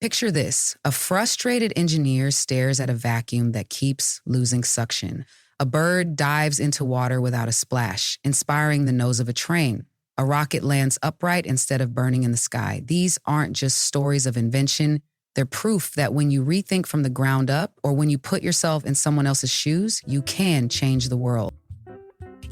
Picture this. A frustrated engineer stares at a vacuum that keeps losing suction. A bird dives into water without a splash, inspiring the nose of a train. A rocket lands upright instead of burning in the sky. These aren't just stories of invention. They're proof that when you rethink from the ground up, or when you put yourself in someone else's shoes, you can change the world.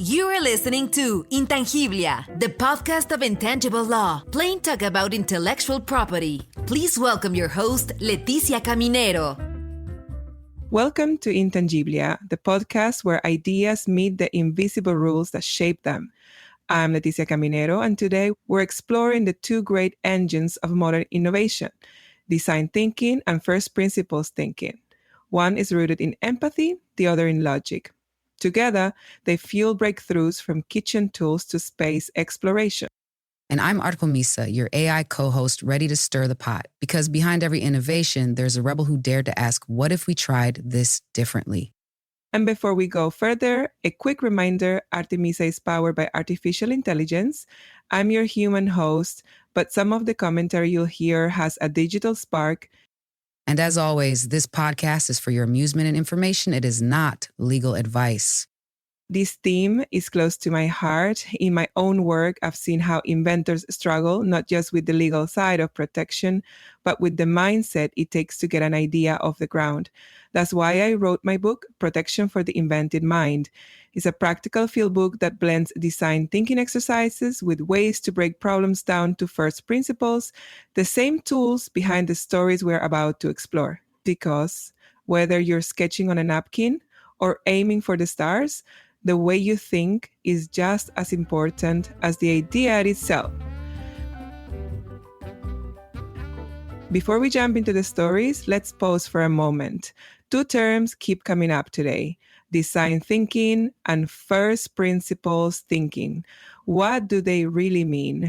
You are listening to Intangiblia, the podcast of intangible law, plain talk about intellectual property. Please welcome your host, Leticia Caminero. Welcome to Intangiblia, the podcast where ideas meet the invisible rules that shape them. I'm Leticia Caminero, and today we're exploring the two great engines of modern innovation, design thinking and first principles thinking. One is rooted in empathy, the other in logic. Together, they fuel breakthroughs from kitchen tools to space exploration. And I'm Arthritic Misa, your AI co-host, ready to stir the pot. Because behind every innovation, there's a rebel who dared to ask, what if we tried this differently? And before we go further, a quick reminder, Artemisa is powered by artificial intelligence. I'm your human host, but some of the commentary you'll hear has a digital spark. And as always, this podcast is for your amusement and information. It is not legal advice. This theme is close to my heart. In my own work, I've seen how inventors struggle, not just with the legal side of protection, but with the mindset it takes to get an idea off the ground. That's why I wrote my book, Protection for the Invented Mind. It's a practical field book that blends design thinking exercises with ways to break problems down to first principles, the same tools behind the stories we're about to explore. Because whether you're sketching on a napkin or aiming for the stars, the way you think is just as important as the idea itself. Before we jump into the stories, let's pause for a moment. Two terms keep coming up today: design thinking and first principles thinking. What do they really mean?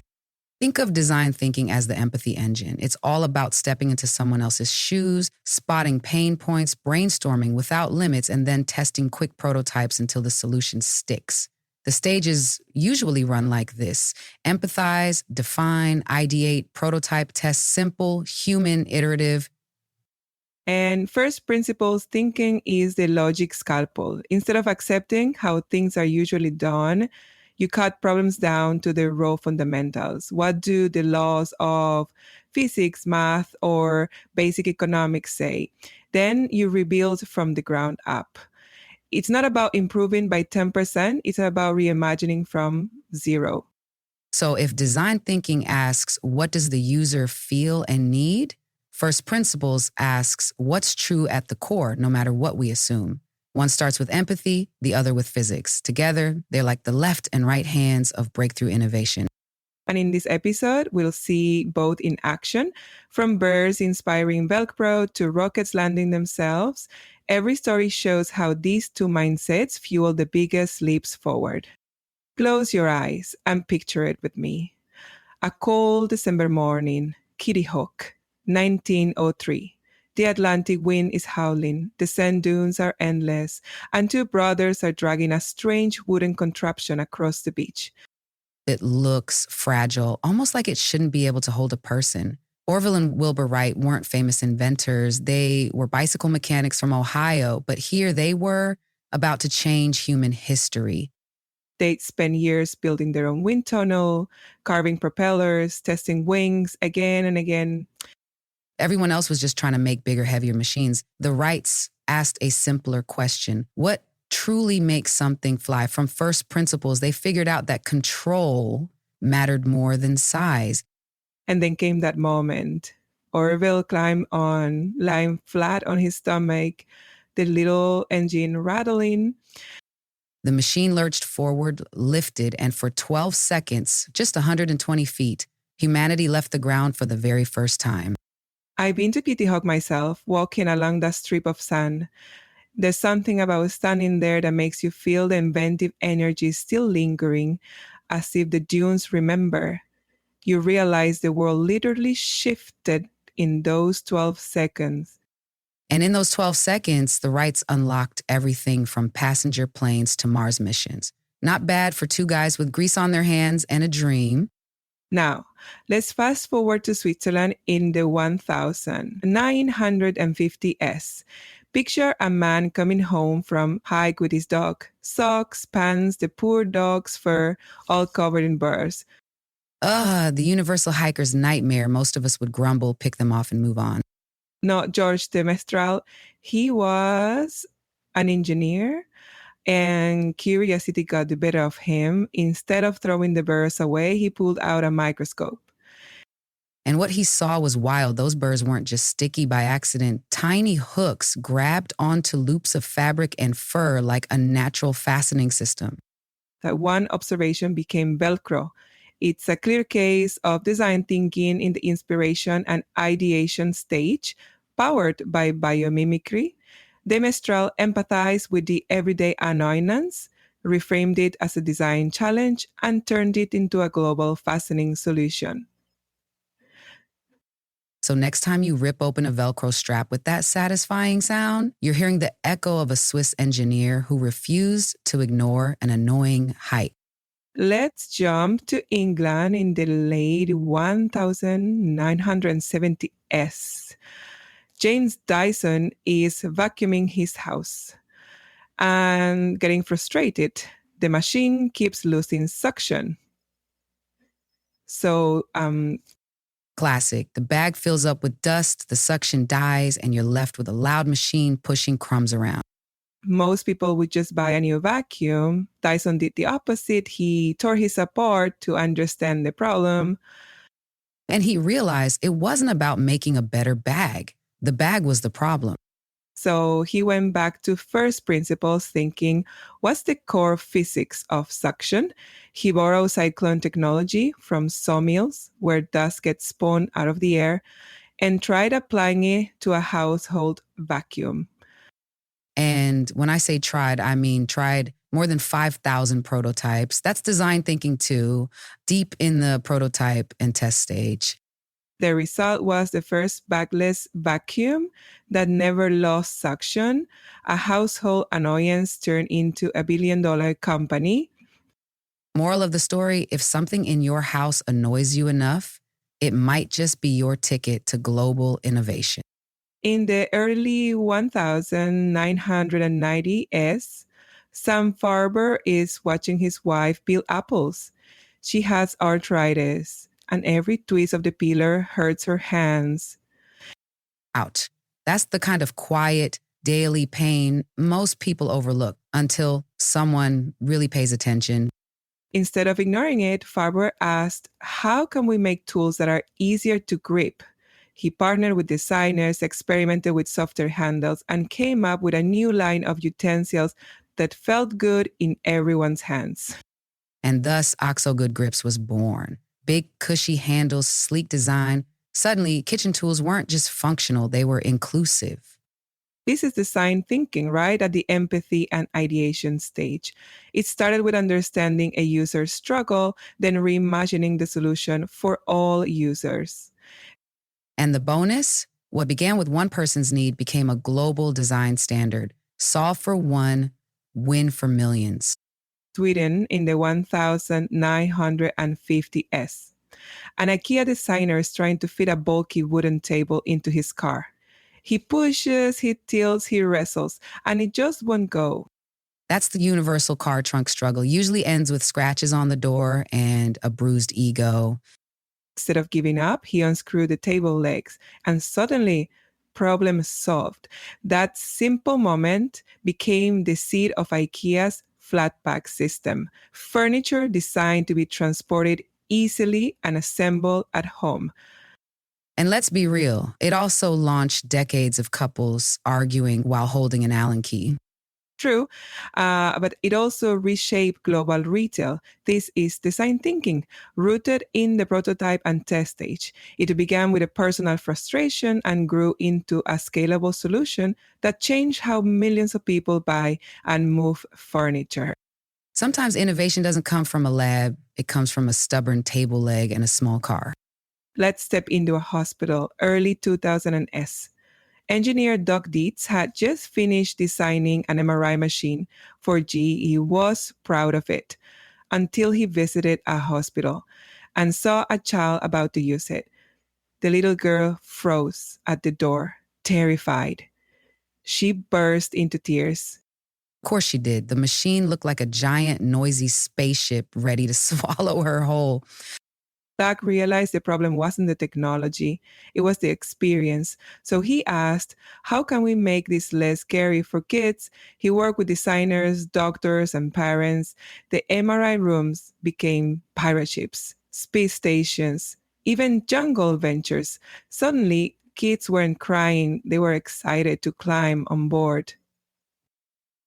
Think of design thinking as the empathy engine. It's all about stepping into someone else's shoes, spotting pain points, brainstorming without limits, and then testing quick prototypes until the solution sticks. The stages usually run like this: empathize, define, ideate, prototype, test, simple, human, iterative. And first principles thinking is the logic scalpel. Instead of accepting how things are usually done, you cut problems down to the raw fundamentals. What do the laws of physics, math, or basic economics say? Then you rebuild from the ground up. It's not about improving by 10%, it's about reimagining from zero. So if design thinking asks, what does the user feel and need? First principles asks, what's true at the core, no matter what we assume? One starts with empathy, the other with physics. Together, they're like the left and right hands of breakthrough innovation. And in this episode, we'll see both in action, from birds inspiring Velcro to rockets landing themselves. Every story shows how these two mindsets fuel the biggest leaps forward. Close your eyes and picture it with me. A cold December morning, Kitty Hawk, 1903. The Atlantic wind is howling, the sand dunes are endless, and two brothers are dragging a strange wooden contraption across the beach. It looks fragile, almost like it shouldn't be able to hold a person. Orville and Wilbur Wright weren't famous inventors. They were bicycle mechanics from Ohio, but here they were about to change human history. They'd spent years building their own wind tunnel, carving propellers, testing wings again and again. Everyone else was just trying to make bigger, heavier machines. The Wrights asked a simpler question: what truly makes something fly? From first principles, they figured out that control mattered more than size. And then came that moment. Orville lying flat on his stomach, the little engine rattling. The machine lurched forward, lifted, and for 12 seconds, just 120 feet, humanity left the ground for the very first time. I've been to Kitty Hawk myself, walking along that strip of sand. There's something about standing there that makes you feel the inventive energy still lingering, as if the dunes remember. You realize the world literally shifted in those 12 seconds. And in those 12 seconds, the Wrights unlocked everything from passenger planes to Mars missions. Not bad for two guys with grease on their hands and a dream. Now, let's fast forward to Switzerland in the 1950s. Picture a man coming home from hike with his dog. Socks, pants, the poor dog's fur, all covered in burrs. The universal hiker's nightmare. Most of us would grumble, pick them off, and move on. Not George de Mestral. He was an engineer, and curiosity got the better of him. Instead of throwing the burrs away, he pulled out a microscope. And what he saw was wild. Those burrs weren't just sticky by accident. Tiny hooks grabbed onto loops of fabric and fur like a natural fastening system. That one observation became Velcro. It's a clear case of design thinking in the inspiration and ideation stage, powered by biomimicry. De Mestral empathized with the everyday annoyance, reframed it as a design challenge, and turned it into a global fastening solution. So next time you rip open a Velcro strap with that satisfying sound, you're hearing the echo of a Swiss engineer who refused to ignore an annoying height. Let's jump to England in the late 1970s. James Dyson is vacuuming his house and getting frustrated. The machine keeps losing suction. So, Classic. The bag fills up with dust, the suction dies, and you're left with a loud machine pushing crumbs around. most people would just buy a new vacuum. Dyson did the opposite. He tore his apart to understand the problem. And he realized it wasn't about making a better bag. The bag was the problem. So he went back to first principles thinking, what's the core physics of suction? He borrowed cyclone technology from sawmills where dust gets spun out of the air and tried applying it to a household vacuum. And when I say tried, I mean tried more than 5,000 prototypes. That's design thinking too, deep in the prototype and test stage. The result was the first bagless vacuum that never lost suction. A household annoyance turned into a billion-dollar company. Moral of the story, if something in your house annoys you enough, it might just be your ticket to global innovation. In the early 1990s, Sam Farber is watching his wife peel apples. She has arthritis, and every twist of the peeler hurts her hands. Ouch. That's the kind of quiet, daily pain most people overlook until someone really pays attention. Instead of ignoring it, Farber asked, how can we make tools that are easier to grip? He partnered with designers, experimented with softer handles, and came up with a new line of utensils that felt good in everyone's hands. And thus, OXO Good Grips was born. Big, cushy handles, sleek design. Suddenly, kitchen tools weren't just functional, they were inclusive. This is design thinking, right at the empathy and ideation stage. It started with understanding a user's struggle, then reimagining the solution for all users. And the bonus? What began with one person's need became a global design standard. Solve for one, win for millions. Sweden in the 1950s. An IKEA designer is trying to fit a bulky wooden table into his car. He pushes, he tilts, he wrestles, and it just won't go. That's the universal car trunk struggle. Usually ends with scratches on the door and a bruised ego. Instead of giving up, he unscrewed the table legs, and suddenly, problem solved. That simple moment became the seed of IKEA's flat pack system, furniture designed to be transported easily and assembled at home. And let's be real, it also launched decades of couples arguing while holding an Allen key. True, but it also reshaped global retail. This is design thinking, rooted in the prototype and test stage. It began with a personal frustration and grew into a scalable solution that changed how millions of people buy and move furniture. Sometimes innovation doesn't come from a lab, it comes from a stubborn table leg and a small car. Let's step into a hospital, early 2000s. Engineer Doug Dietz had just finished designing an MRI machine for GE. He was proud of it until he visited a hospital. and saw a child about to use it. The little girl froze at the door, terrified. She burst into tears. Of course she did. The machine looked like a giant, noisy spaceship ready to swallow her whole. Doug realized the problem wasn't the technology, it was the experience. So he asked, how can we make this less scary for kids? He worked with designers, doctors, and parents. The MRI rooms became pirate ships, space stations, even jungle ventures. Suddenly, kids weren't crying, they were excited to climb on board.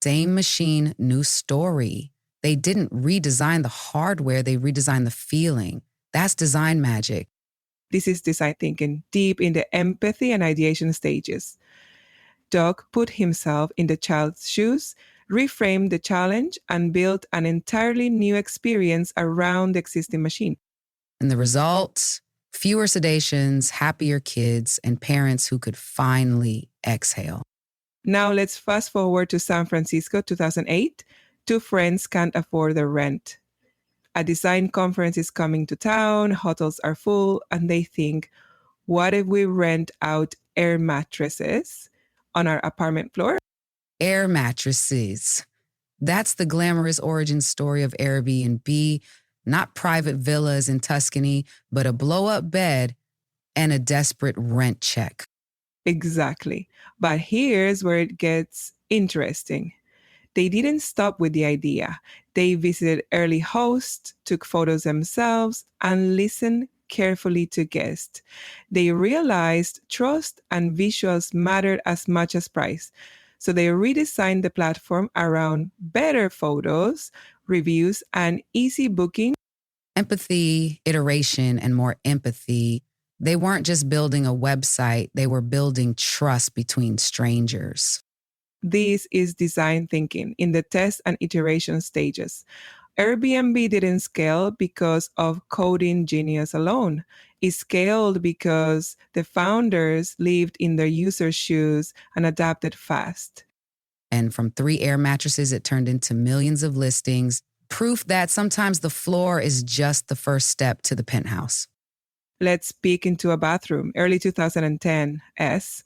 Same machine, new story. They didn't redesign the hardware, they redesigned the feeling. That's design magic. This is design thinking, deep in the empathy and ideation stages. Doug put himself in the child's shoes, reframed the challenge, and built an entirely new experience around the existing machine. And the result? Fewer sedations, happier kids, and parents who could finally exhale. Now let's fast forward to San Francisco 2008. Two friends can't afford their rent. A design conference is coming to town, hotels are full, and they think, what if we rent out air mattresses on our apartment floor? Air mattresses. That's the glamorous origin story of Airbnb, not private villas in Tuscany, but a blow-up bed and a desperate rent check. Exactly. But here's where it gets interesting. They didn't stop with the idea. They visited early hosts, took photos themselves, and listened carefully to guests. They realized trust and visuals mattered as much as price. So they redesigned the platform around better photos, reviews, and easy booking. Empathy, iteration, and more empathy. They weren't just building a website, they were building trust between strangers. This is design thinking in the test and iteration stages. Airbnb didn't scale because of coding genius alone. It scaled because the founders lived in their users' shoes and adapted fast. And from 3 air mattresses, it turned into millions of listings. Proof that sometimes the floor is just the first step to the penthouse. Let's peek into a bathroom, early 2010s.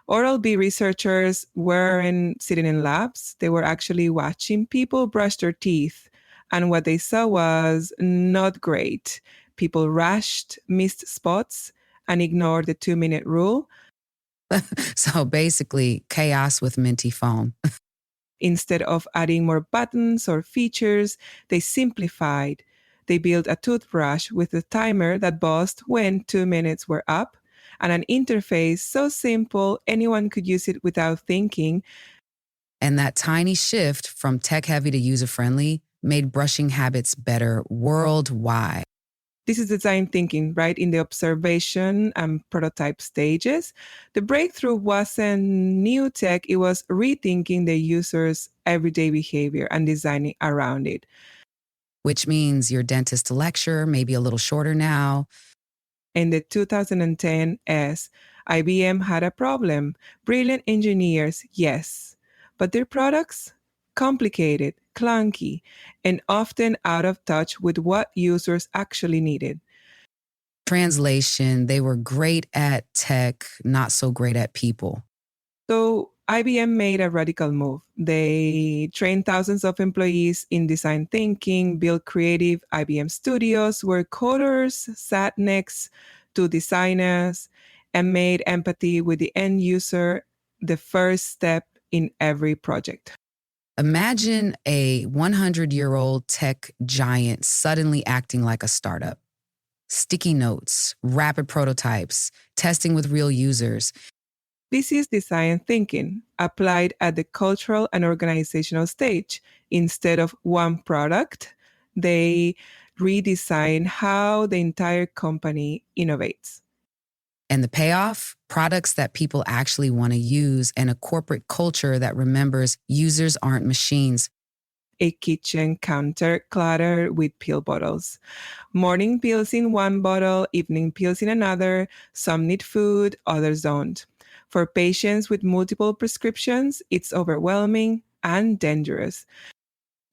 Oral-B researchers weren't sitting in labs. They were actually watching people brush their teeth. And what they saw was not great. People rushed, missed spots, and ignored the 2-minute rule. So basically, chaos with minty foam. Instead of adding more buttons or features, they simplified. They built a toothbrush with a timer that buzzed when 2 minutes were up, and an interface so simple anyone could use it without thinking. And that tiny shift from tech-heavy to user-friendly made brushing habits better worldwide. This is design thinking, right? In the observation and prototype stages. The breakthrough wasn't new tech, it was rethinking the user's everyday behavior and designing around it. Which means your dentist lecture may be a little shorter now. In the 2010s, IBM had a problem. Brilliant engineers, yes, but their products? Complicated, clunky, and often out of touch with what users actually needed. Translation, they were great at tech, not so great at people. So IBM made a radical move. They trained thousands of employees in design thinking, built creative IBM studios where coders sat next to designers, and made empathy with the end user the first step in every project. Imagine a 100-year-old tech giant suddenly acting like a startup. Sticky notes, rapid prototypes, testing with real users. This is design thinking applied at the cultural and organizational stage. Instead of one product, they redesign how the entire company innovates. And the payoff? Products that people actually want to use and a corporate culture that remembers users aren't machines. A kitchen counter cluttered with pill bottles. Morning pills in one bottle, evening pills in another. Some need food, others don't. For patients with multiple prescriptions, it's overwhelming and dangerous.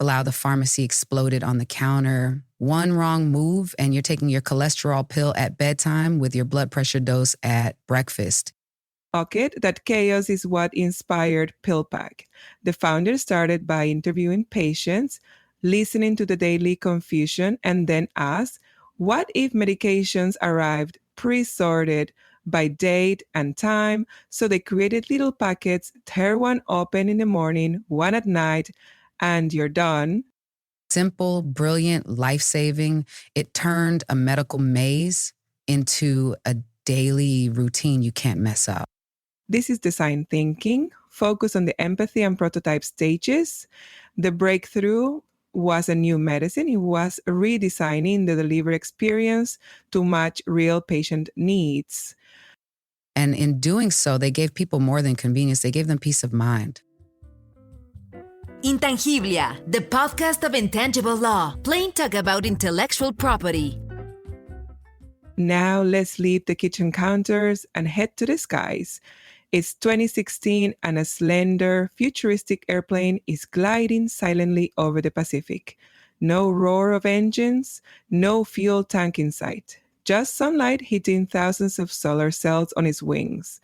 Allow the pharmacy exploded on the counter. One wrong move and you're taking your cholesterol pill at bedtime with your blood pressure dose at breakfast. That chaos is what inspired PillPack. The founder started by interviewing patients, listening to the daily confusion, and then asked, what if medications arrived pre-sorted by date and time? So they created little packets, tear one open in the morning, one at night, and you're done. Simple, brilliant, life-saving. It turned a medical maze into a daily routine you can't mess up. This is design thinking, focused on the empathy and prototype stages. The breakthrough was a new medicine. It was redesigning the delivery experience to match real patient needs. And in doing so, they gave people more than convenience. They gave them peace of mind. Intangiblia, the podcast of intangible law, plain talk about intellectual property. Now let's leave the kitchen counters and head to the skies. It's 2016 and a slender, futuristic airplane is gliding silently over the Pacific. No roar of engines, no fuel tank in sight. Just sunlight hitting thousands of solar cells on its wings.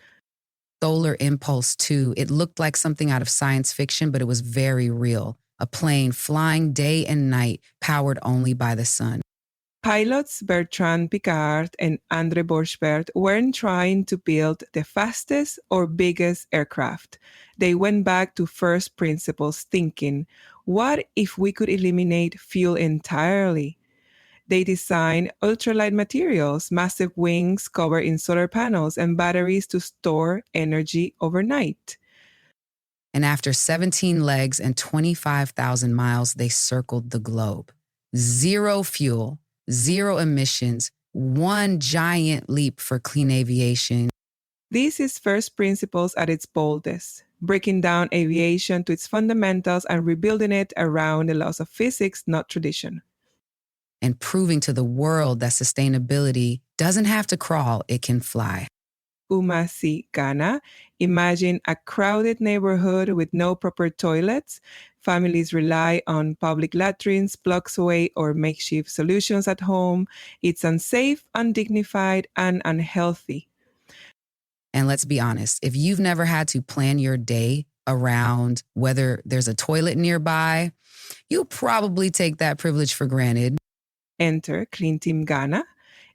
Solar impulse, too. It looked like something out of science fiction, but it was very real. A plane flying day and night, powered only by the sun. Pilots Bertrand Piccard and André Borschbert weren't trying to build the fastest or biggest aircraft. They went back to first principles thinking, what if we could eliminate fuel entirely? They designed ultralight materials, massive wings covered in solar panels, and batteries to store energy overnight. And after 17 legs and 25,000 miles, they circled the globe. Zero fuel, zero emissions, one giant leap for clean aviation. This is first principles at its boldest, breaking down aviation to its fundamentals and rebuilding it around the laws of physics, not tradition. And proving to the world that sustainability doesn't have to crawl, it can fly. Umasi, Ghana. Imagine a crowded neighborhood with no proper toilets. Families rely on public latrines blocks away or makeshift solutions at home. It's unsafe, undignified, and unhealthy. And let's be honest, if you've never had to plan your day around whether there's a toilet nearby, you'll probably take that privilege for granted. Enter Clean Team Ghana.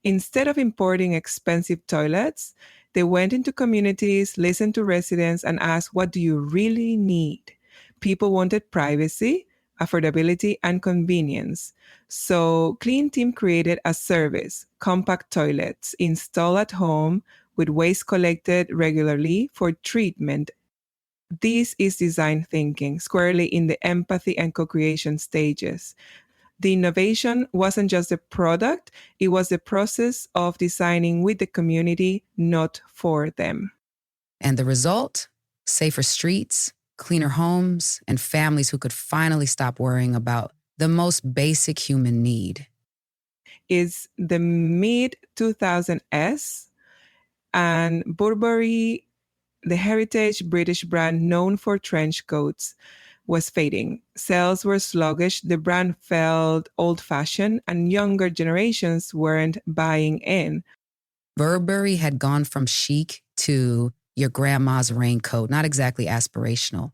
Instead of importing expensive toilets, they went into communities, listened to residents, and asked, what do you really need? People wanted privacy, affordability, and convenience. So Clean Team created a service, compact toilets, installed at home with waste collected regularly for treatment. This is design thinking, squarely in the empathy and co-creation stages. The innovation wasn't just a product, it was the process of designing with the community, not for them. And the result? Safer streets, cleaner homes, and families who could finally stop worrying about the most basic human need. It's the mid-2000s, and Burberry, the heritage British brand known for trench coats, was fading. Sales were sluggish, the brand felt old-fashioned, and younger generations weren't buying in. Burberry had gone from chic to your grandma's raincoat, not exactly aspirational.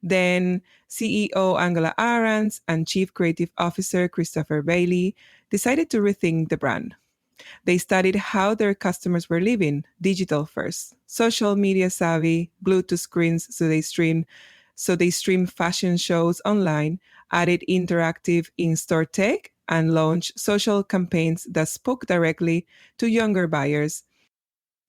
Then CEO Angela Ahrens and Chief Creative Officer Christopher Bailey decided to rethink the brand. They studied how their customers were living, digital first, social media savvy, Bluetooth screens, so they streamed fashion shows online, added interactive in-store tech, and launched social campaigns that spoke directly to younger buyers.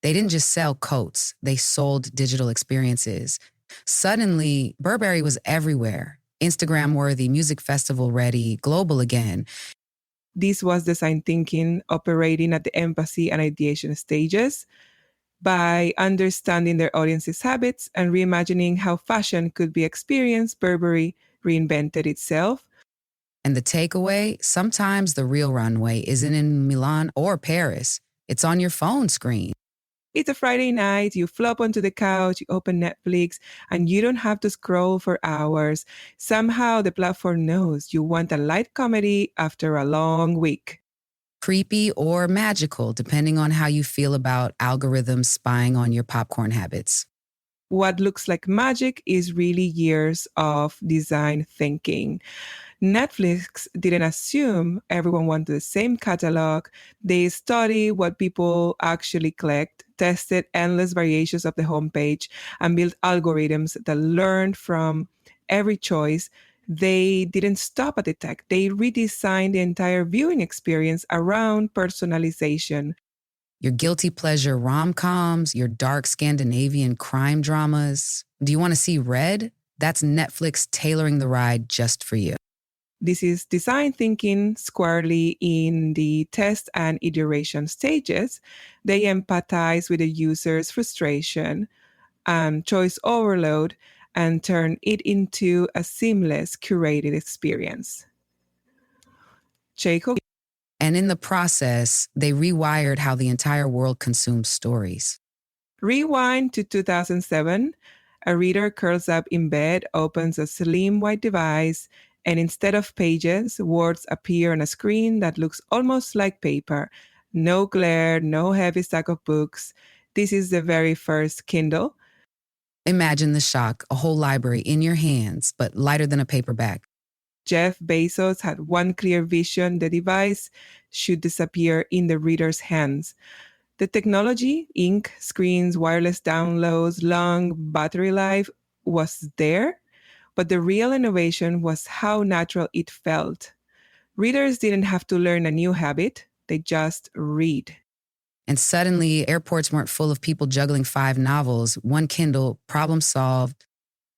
They didn't just sell coats, they sold digital experiences. Suddenly, Burberry was everywhere, Instagram-worthy, music festival-ready, global again. This was design thinking operating at the empathy and ideation stages. By understanding their audience's habits and reimagining how fashion could be experienced, Burberry reinvented itself. And the takeaway, sometimes the real runway isn't in Milan or Paris. It's on your phone screen. It's a Friday night, you flop onto the couch, you open Netflix, and you don't have to scroll for hours. Somehow the platform knows you want a light comedy after a long week. Creepy or magical, depending on how you feel about algorithms spying on your popcorn habits. What looks like magic is really years of design thinking. Netflix didn't assume everyone wanted the same catalog. They studied what people actually clicked, tested endless variations of the homepage, and built algorithms that learned from every choice. They didn't stop at the tech. They redesigned the entire viewing experience around personalization. Your guilty pleasure rom-coms, your dark Scandinavian crime dramas. Do you want to see red? That's Netflix tailoring the ride just for you. This is design thinking squarely in the test and iteration stages. They empathize with the user's frustration and choice overload and turn it into a seamless, curated experience. Jacob. And in the process, they rewired how the entire world consumes stories. Rewind to 2007. A reader curls up in bed, opens a slim white device, and instead of pages, words appear on a screen that looks almost like paper. No glare, no heavy stack of books. This is the very first Kindle. Imagine the shock, a whole library in your hands, but lighter than a paperback. Jeff Bezos had one clear vision: the device should disappear in the reader's hands. The technology, ink, screens, wireless downloads, long battery life was there, but the real innovation was how natural it felt. Readers didn't have to learn a new habit, they just read. And suddenly, airports weren't full of people juggling 5 novels, one Kindle, problem solved.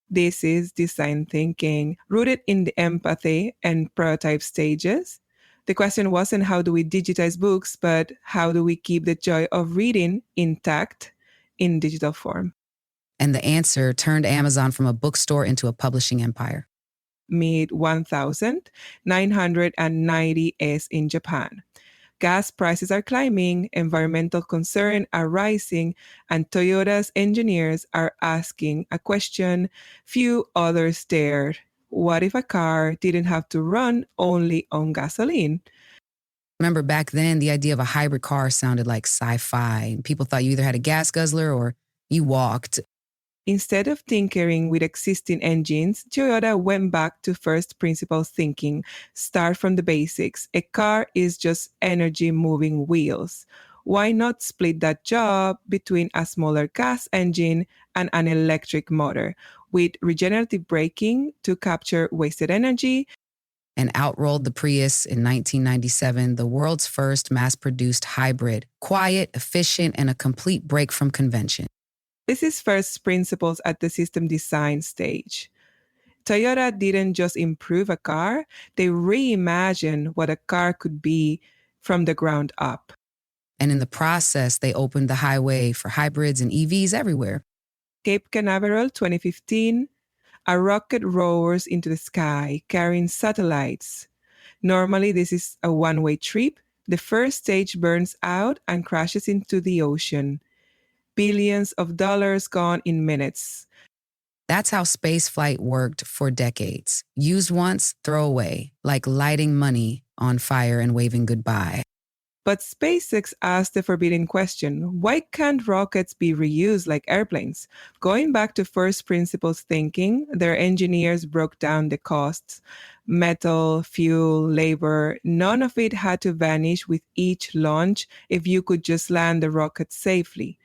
This is design thinking, rooted in the empathy and prototype stages. The question wasn't how do we digitize books, but how do we keep the joy of reading intact in digital form? And the answer turned Amazon from a bookstore into a publishing empire. Mid 1990s in Japan. Gas prices are climbing, environmental concerns are rising, and Toyota's engineers are asking a question few others dared. What if a car didn't have to run only on gasoline? Remember back then, the idea of a hybrid car sounded like sci-fi. People thought you either had a gas guzzler or you walked. Instead of tinkering with existing engines, Toyota went back to first principles thinking. Start from the basics. A car is just energy moving wheels. Why not split that job between a smaller gas engine and an electric motor with regenerative braking to capture wasted energy? And out rolled the Prius in 1997, the world's first mass-produced hybrid, quiet, efficient, and a complete break from convention. This is first principles at the system design stage. Toyota didn't just improve a car, they reimagined what a car could be from the ground up. And in the process, they opened the highway for hybrids and EVs everywhere. Cape Canaveral 2015, a rocket roars into the sky carrying satellites. Normally, this is a one-way trip. The first stage burns out and crashes into the ocean. Billions of dollars gone in minutes. That's how spaceflight worked for decades. Used once, throw away, like lighting money on fire and waving goodbye. But SpaceX asked the forbidden question, why can't rockets be reused like airplanes? Going back to first principles thinking, their engineers broke down the costs. Metal, fuel, labor, none of it had to vanish with each launch if you could just land the rocket safely.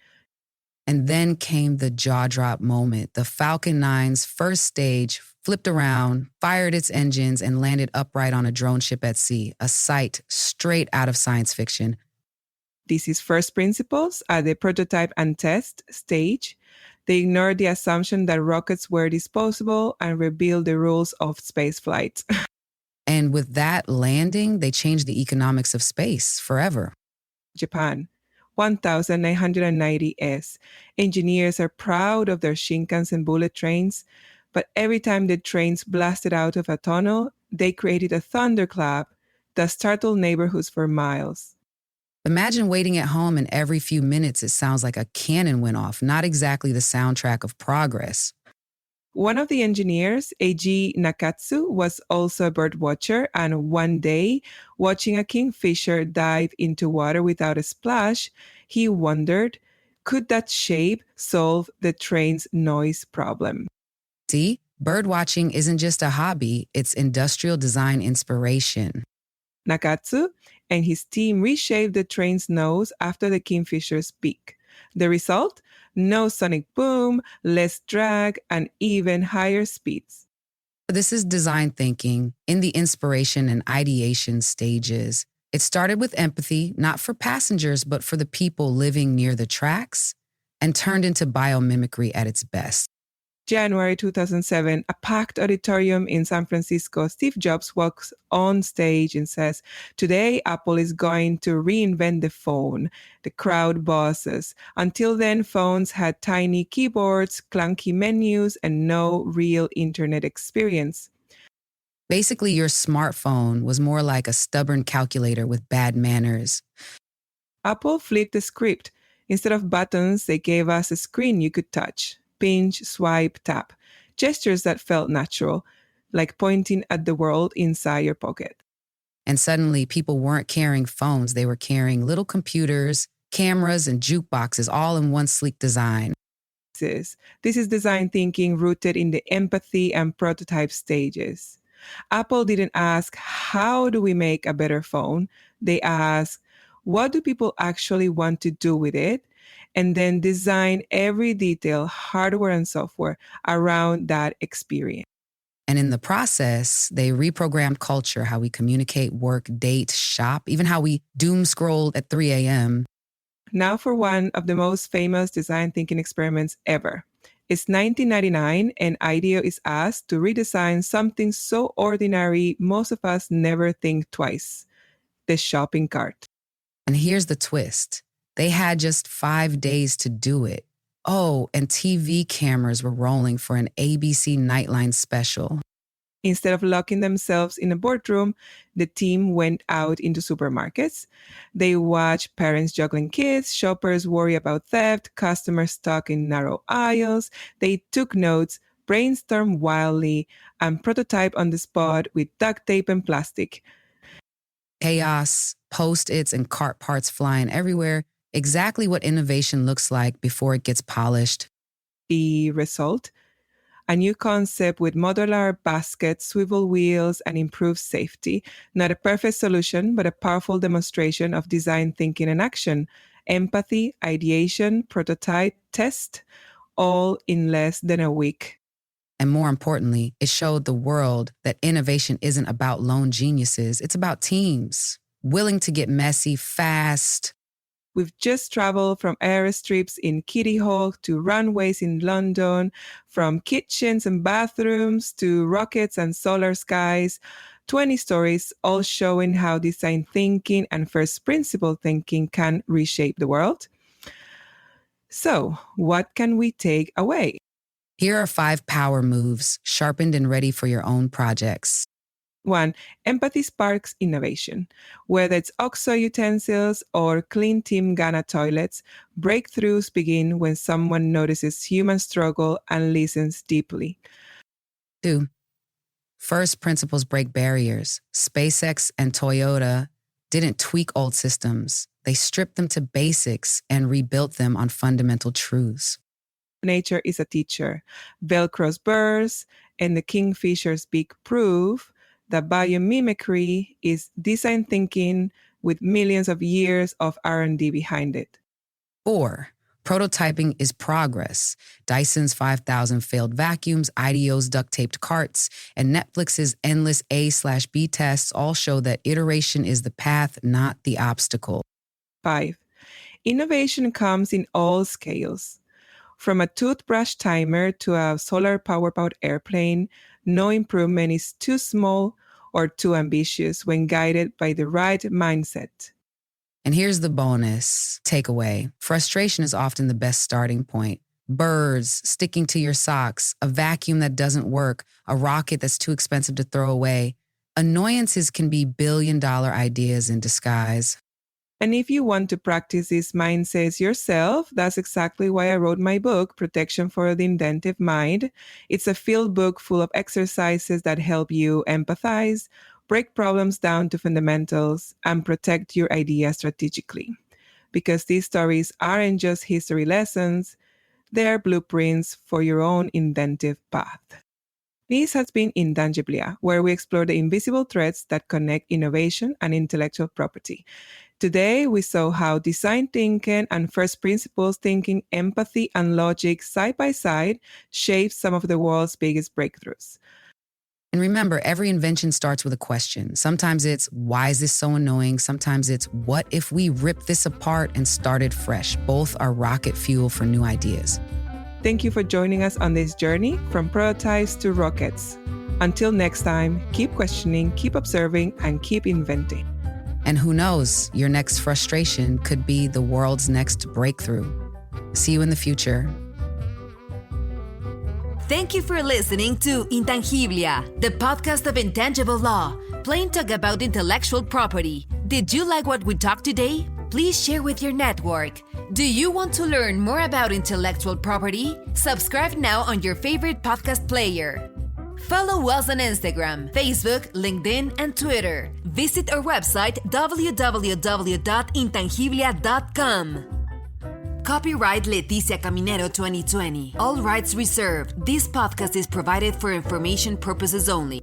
And then came the jaw-drop moment. The Falcon 9's first stage flipped around, fired its engines, and landed upright on a drone ship at sea, a sight straight out of science fiction. This is first principles at the prototype and test stage. They ignored the assumption that rockets were disposable and revealed the rules of spaceflight. And with that landing, they changed the economics of space forever. Japan. 1990s. Engineers are proud of their Shinkansen bullet trains, but every time the trains blasted out of a tunnel, they created a thunderclap that startled neighborhoods for miles. Imagine waiting at home and every few minutes it sounds like a cannon went off, not exactly the soundtrack of progress. One of the engineers, Eiji Nakatsu, was also a bird watcher, and one day, watching a kingfisher dive into water without a splash, he wondered, could that shape solve the train's noise problem? See, birdwatching isn't just a hobby, it's industrial design inspiration. Nakatsu and his team reshaped the train's nose after the kingfisher's beak. The result? No sonic boom, less drag, and even higher speeds. This is design thinking in the inspiration and ideation stages. It started with empathy, not for passengers, but for the people living near the tracks, and turned into biomimicry at its best. January 2007, a packed auditorium in San Francisco, Steve Jobs walks on stage and says, "Today, Apple is going to reinvent the phone." The crowd buzzes. Until then, phones had tiny keyboards, clunky menus, and no real internet experience. Basically, your smartphone was more like a stubborn calculator with bad manners. Apple flipped the script. Instead of buttons, they gave us a screen you could touch, pinch, swipe, tap. Gestures that felt natural, like pointing at the world inside your pocket. And suddenly, people weren't carrying phones, they were carrying little computers, cameras, and jukeboxes all in one sleek design. This is design thinking rooted in the empathy and prototype stages. Apple didn't ask, how do we make a better phone? They asked, what do people actually want to do with it? And then design every detail, hardware and software, around that experience. And in the process, they reprogrammed culture, how we communicate, work, date, shop, even how we doom scrolled at 3 a.m. Now for one of the most famous design thinking experiments ever. It's 1999, and IDEO is asked to redesign something so ordinary most of us never think twice: the shopping cart. And here's the twist. They had just 5 days to do it. Oh, and TV cameras were rolling for an ABC Nightline special. Instead of locking themselves in a boardroom, the team went out into supermarkets. They watched parents juggling kids, shoppers worry about theft, customers stuck in narrow aisles. They took notes, brainstormed wildly, and prototyped on the spot with duct tape and plastic. Chaos, Post-its, and cart parts flying everywhere. Exactly what innovation looks like before it gets polished. The result? A new concept with modular baskets, swivel wheels, and improved safety. Not a perfect solution, but a powerful demonstration of design thinking in action. Empathy, ideation, prototype, test, all in less than a week. And more importantly, it showed the world that innovation isn't about lone geniuses. It's about teams, willing to get messy fast. We've just traveled from airstrips in Kitty Hawk to runways in London, from kitchens and bathrooms to rockets and solar skies. 20 stories, all showing how design thinking and first principle thinking can reshape the world. So, what can we take away? Here are 5 power moves, sharpened and ready for your own projects. 1. Empathy sparks innovation. Whether it's OXO utensils or clean Team Ghana toilets, breakthroughs begin when someone notices human struggle and listens deeply. 2. First principles break barriers. SpaceX and Toyota didn't tweak old systems. They stripped them to basics and rebuilt them on fundamental truths. Nature is a teacher. Velcro's burrs and the kingfisher's beak prove that biomimicry is design thinking with millions of years of R&D behind it. 4. Prototyping is progress. Dyson's 5,000 failed vacuums, IDEO's duct-taped carts, and Netflix's endless A/B tests all show that iteration is the path, not the obstacle. 5. Innovation comes in all scales. From a toothbrush timer to a solar power-powered airplane, no improvement is too small or too ambitious when guided by the right mindset. And here's the bonus takeaway. Frustration is often the best starting point. Birds sticking to your socks, a vacuum that doesn't work, a rocket that's too expensive to throw away. Annoyances can be billion-dollar ideas in disguise. And if you want to practice these mindsets yourself, that's exactly why I wrote my book, Protection for the Inventive Mind. It's a field book full of exercises that help you empathize, break problems down to fundamentals, and protect your idea strategically. Because these stories aren't just history lessons, they are blueprints for your own inventive path. This has been Intangiblia, where we explore the invisible threads that connect innovation and intellectual property. Today, we saw how design thinking and first principles thinking, empathy, and logic side by side shape some of the world's biggest breakthroughs. And remember, every invention starts with a question. Sometimes it's, why is this so annoying? Sometimes it's, what if we ripped this apart and started fresh? Both are rocket fuel for new ideas. Thank you for joining us on this journey from prototypes to rockets. Until next time, keep questioning, keep observing, and keep inventing. And who knows, your next frustration could be the world's next breakthrough. See you in the future. Thank you for listening to Intangiblia, the podcast of intangible law, plain talk about intellectual property. Did you like what we talked today? Please share with your network. Do you want to learn more about intellectual property? Subscribe now on your favorite podcast player. Follow us on Instagram, Facebook, LinkedIn, and Twitter. Visit our website www.intangiblia.com. Copyright Leticia Caminero 2020. All rights reserved. This podcast is provided for information purposes only.